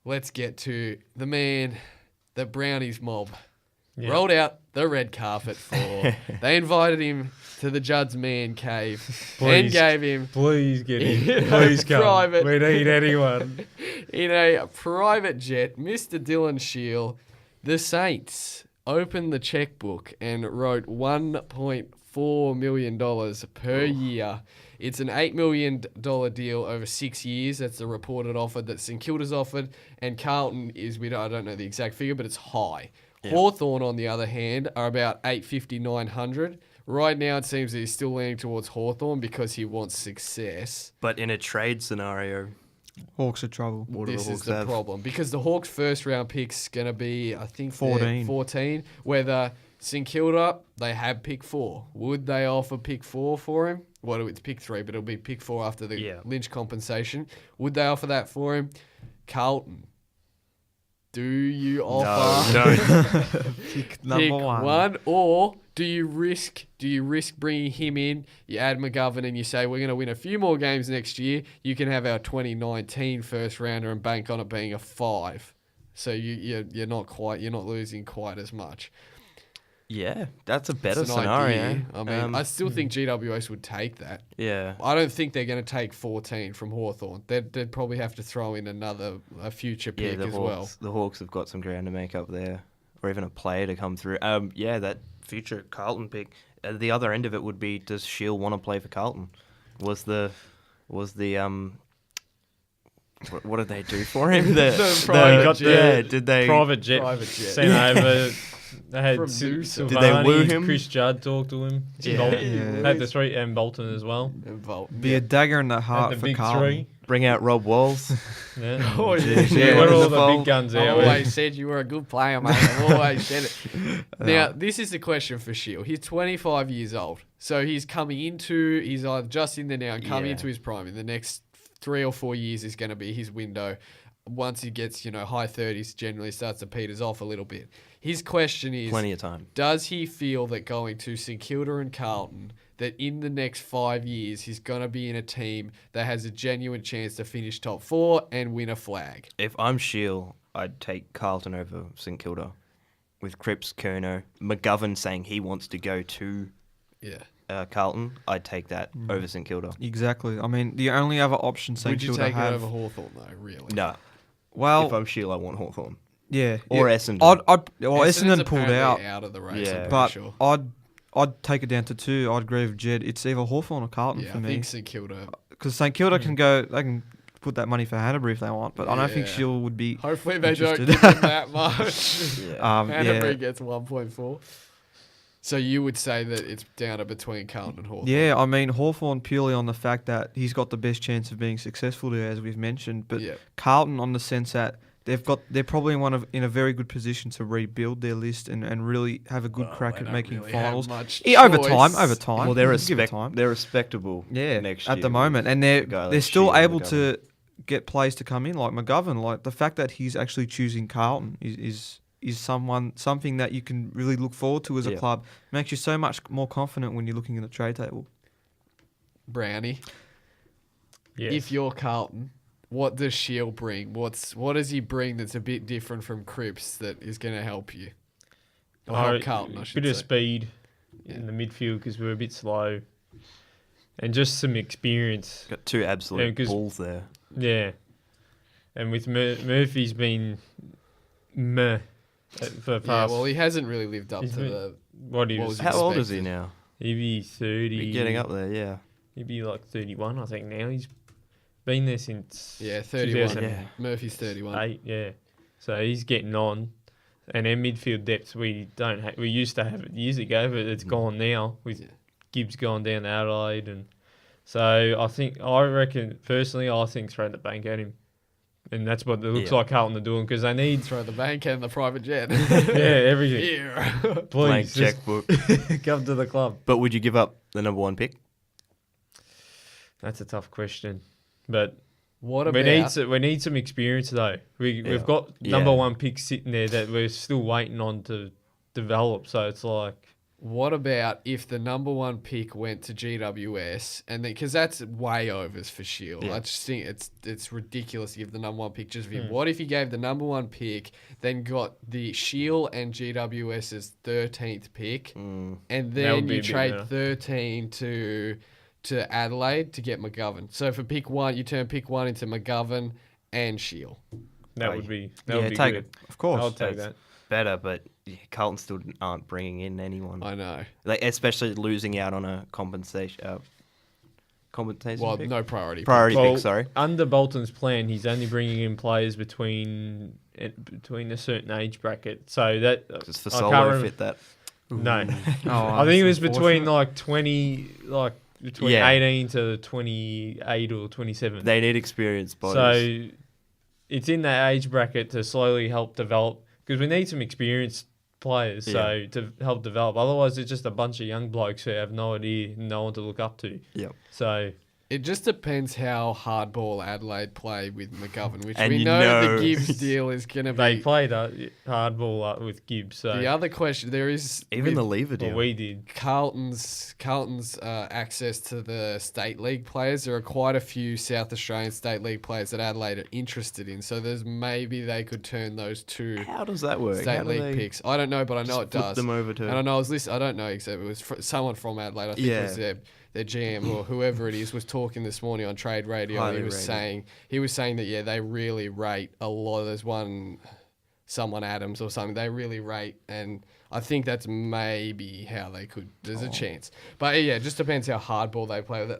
let's get to the man that Brownies mob Yeah. rolled out the red carpet for. They invited him to the Judd's man cave and Please. gave him Please get In in. a Please come. private- We need anyone. in a private jet, Mr. Dylan Shiel. The Saints opened the checkbook and wrote $1.4 million per year. It's an $8 million deal over 6 years. That's the reported offer that St Kilda's offered. And Carlton is, I don't know the exact figure, but it's high. Yeah. Hawthorn, on the other hand, are about 850, 900. Right now, it seems that he's still leaning towards Hawthorn because he wants success. But in a trade scenario, Hawks are trouble. what do This the is Hawks the have? problem. Because the Hawks' first round pick's going to be, I think, 14. 14. Whether St Kilda, they have pick 4. Would they offer pick 4 for him? Well, it's pick 3, but it'll be pick 4 after the Lynch compensation. Would they offer that for him? Carlton, do you offer don't. Pick number pick one. 1, or do you risk bringing him in? You add McGovern and you say we're going to win a few more games next year. You can have our 2019 first rounder and bank on it being a 5. So you're not losing quite as much. Yeah, that's a better It's an scenario. idea. I mean, I still think GWS would take that. Yeah. I don't think they're going to take 14 from Hawthorn. They'd probably have to throw in a future pick the as Hawks, well. The Hawks have got some ground to make up there, or even a player to come through. That future Carlton pick. The other end of it would be: does Shiel want to play for Carlton? Was the what did they do for him? private jet. Did they? Private jet. Sent over. They had From Noosa. Did they woo him? Chris Judd talked to him. Yeah. Bolton. Had the 3 and Bolton as well. And Bolton. Be a dagger in the Had heart the for big Carlton. 3. Bring out Rob Walls. Yeah. Oh, yeah. yeah. Where all in the the fold. big guns I out. always said you were a good player, mate. I've always said it. Now, this is the question for Shiel. He's 25 years old. So he's either just in there now and coming into his prime. In the next 3 or 4 years is going to be his window. Once he gets, high 30s, generally starts to peters off a little bit. His question is, Plenty of time. does he feel that going to St Kilda and Carlton, that in the next 5 years he's going to be in a team that has a genuine chance to finish top 4 and win a flag? If I'm Shiel, I'd take Carlton over St Kilda, with Cripps, Kerno, McGovern saying he wants to go to Carlton. I'd take that over St Kilda. Exactly. I mean, the only other option St Would you Kilda take have. it over Hawthorn though? Really? No. Well, If I'm Shiel, I want Hawthorn. yeah. Or yeah. Essendon. Essendon's Essendon pulled apparently out, of the race. Yeah. I'm pretty but sure. I'd take it down to 2. I'd agree with Jed. It's either Hawthorn or Carlton Yeah, for I me. think St Kilda. Because St Kilda can go, they can put that money for Hanbury if they want, but I don't think Yeah. Shield would be. Hopefully they don't Interested. give him that much. Yeah. Hanbury Yeah. gets 1.4. So you would say that it's down to between Carlton and Hawthorn? Yeah, I mean Hawthorn purely on the fact that he's got the best chance of being successful there, as we've mentioned. But Yeah. Carlton on the sense that they're probably in a very good position to rebuild their list and really have a good crack They at don't making really have finals. much Over choice. time. Well, they're Give it time. they're respectable. Yeah, next at year the moment, and they're guy like they're still Shiel and able McGovern. to get players to come in like McGovern. Like the fact that he's actually choosing Carlton is something that you can really look forward to as a club. Makes you so much more confident when you're looking at the trade table. Brownie, Yes. if you're Carlton, what does Shiel bring? What does he bring that's a bit different from Cripps that is going to help you? Or help Carlton, I should bit of say. speed in the midfield because we're a bit slow. And just some experience. Got 2 absolute 'cause- balls there. Yeah. And with Murphy's been meh for the Yeah, past. well, he hasn't really lived up He's to been- the... what he what was. was How old is he expected. now? He'd be 30. He's getting up there, yeah. He'd be like 31, I think now. He's been there since Yeah, 31. 2008, Yeah. Murphy's 31. yeah. So he's getting on. And our midfield depth we don't have. We used to have it years ago, but it's gone now with Gibbs gone down to Adelaide, and so I reckon personally, I think throw the bank at him, and that's what it looks like Carlton are doing because they need Throw the bank and the private jet. everything. Yeah. Blank Please just checkbook. come to the club. But would you give up the number 1 pick? That's a tough question, but What about... we need some experience though. We've got number 1 pick sitting there that we're still waiting on to develop. So it's like what about if the number 1 pick went to GWS, and then because that's way overs for Shiel. Yeah. I just think it's ridiculous to give the number 1 pick just for him. What if you gave the number 1 pick, then got the Shiel and GWS's 13th pick, and That then would be you a bit trade better. 13 to Adelaide to get McGovern. So for pick 1, you turn pick 1 into McGovern and Shiel. That Oh, would be take good. it. Of course. I'll take That's that. better, but Carlton still aren't bringing in anyone. I know. Like especially losing out on a compensation Well, pick? no priority. Priority Well, pick. Sorry. Under Bolton's plan, he's only bringing in players between a certain age bracket. So that Does for I can't solo remember- fit that? No, Oh, I think it was that's between unfortunate. between Yeah. 18 to 28 or 27. They need experienced bodies. So it's in that age bracket to slowly help develop because we need some experienced players. So to help develop, otherwise it's just a bunch of young blokes who have no idea, no one to look up to. Yep. So It just depends how hardball Adelaide play with McGovern, which And we you know know- the Gibbs deal is going to they be. played hardball with Gibbs. So The other question there is Even the with lever deal. well, we did. Carlton's access to the state league players. There are quite a few South Australian state league players that Adelaide are interested in. So there's maybe they could turn those 2 How does that work? state How do league they picks. I don't know, but I know just it flip does. them over to. And I know I was listening. I don't know exactly. It was someone from Adelaide. I think it was their GM or whoever it is was talking this morning on Trade Radio. Highly He was saying that they really rate a lot. There's someone Adams or something. They really rate, and I think that's maybe how they could. There's a chance, but yeah, it just depends how hardball they play with it.